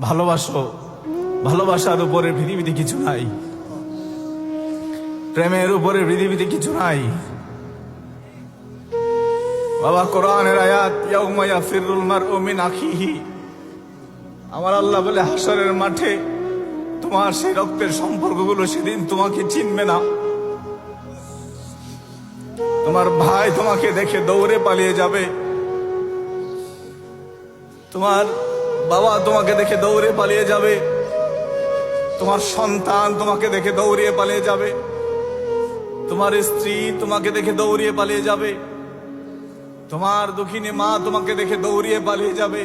ভালোবাসো। ভালোবাসার উপরে পৃথিবীতে কিছু নাই, প্রেমের উপরে পৃথিবীতে কিছু নাই। বাবা, কোরআনের আয়াত, ইয়াউমা ইয়াফিরুল মারউ মিন আখিহি। আমার আল্লাহ বলে, হাসরের মাঠে তোমার সেই রক্তের সম্পর্কগুলো সেদিন তোমাকে চিনবে না। তোমার ভাই তোমাকে দেখে দৌড়ে পালিয়ে যাবে, তোমার বাবা তোমাকে দেখে দৌড়ে পালিয়ে যাবে, তোমার সন্তান তোমাকে দেখে দৌড়িয়ে পালিয়ে যাবে, তোমার স্ত্রী তোমাকে দেখে দৌড়িয়ে পালিয়ে যাবে, তোমার দুঃখিনী মা তোমাকে দেখে দৌড়িয়ে পালিয়ে যাবে।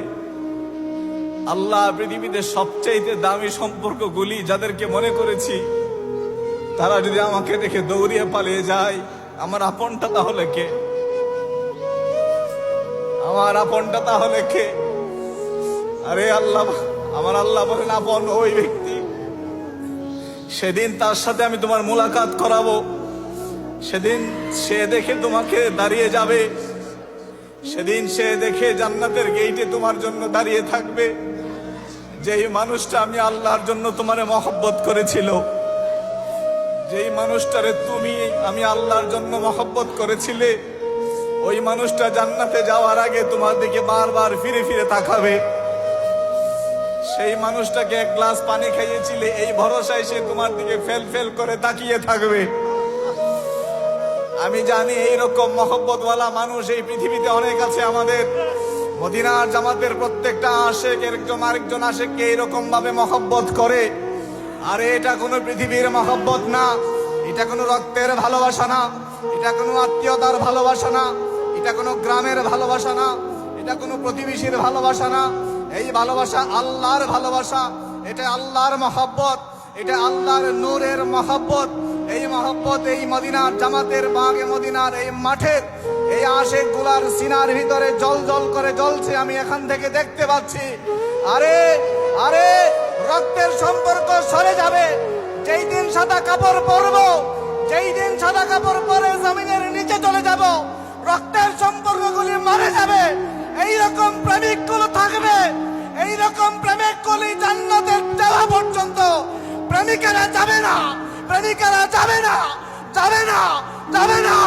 আল্লাহ পৃথিবীতে সবচেয়ে দামি সম্পর্কগুলি যাদেরকে মনে করেছি, তারা যদি আমাকে দেখে দৌড়িয়ে পালিয়ে যায়, আমার আপনটা তাহলে কে? আমার আপনটা তাহলে কে? আরে আল্লাহ, আমার আল্লাহ বলেন, আপন ওই ব্যক্তি, সেদিন তার সাথে আমি তোমার মুলাকাত করাবো। সেদিন সে দেখে তোমাকে দাঁড়িয়ে যাবে, সেদিন সে দেখে জান্নাতের গেইটে তোমার জন্য দাঁড়িয়ে থাকবে। যেই মানুষটা আমি আল্লাহর জন্য তোমারে মহব্বত করেছিল, যেই মানুষটারে তুমি আমি আল্লাহর জন্য মহব্বত করেছিলে, ওই মানুষটা জান্নাতে যাওয়ার আগে তোমার দিকে বারবার ফিরে ফিরে তাকাবে। সেই মানুষটাকে এক গ্লাস পানি খাইয়েছিলে, এই ভরসায় সে তোমার দিকে ফেল ফেল করে তাকিয়ে থাকবে। আমি জানি এইরকম মহব্বতওয়ালা মানুষ এই পৃথিবীতে অনেক আছে। আমাদের মদিনার জামাতের প্রত্যেকটা আশেক একজন আরেকজন আশেককে এইরকম ভাবে মহব্বত করে। আরে এটা কোনো পৃথিবীর মহব্বত না, এটা কোনো রক্তের ভালোবাসা না, এটা কোনো আত্মীয়তার ভালোবাসা না, এটা কোনো গ্রামের ভালোবাসা না, এটা কোনো প্রতিবেশীর ভালোবাসা না। এই ভালোবাসা আল্লাহর ভালোবাসা, এটা আল্লাহর মহব্বত, এটা আল্লাহর নূরের মহব্বত। এই মহব্বত এই মদিনার জামাতের বাগে মদিনার এই মাঠের এই আশেক গুলার সিনার ভিতরে জল জল করে জ্বলছে, আমি এখান থেকে দেখতে পাচ্ছি। আরে আরে রক্তের সম্পর্ক সরে যাবে যেই দিন সাদা কাপড় পরবো, যেই দিন সাদা কাপড় পরে জমিনের নিচে চলে যাব, রক্তের সম্পর্কগুলি মরে যাবে। এইরকম প্রেমিক গুলো থাকবে, এইরকম প্রেমিক গুলি জান্নাতের যাওয়া পর্যন্ত প্রেমিকেরা যাবে না, প্রেমিকেরা যাবে না, যাবে না, যাবে না।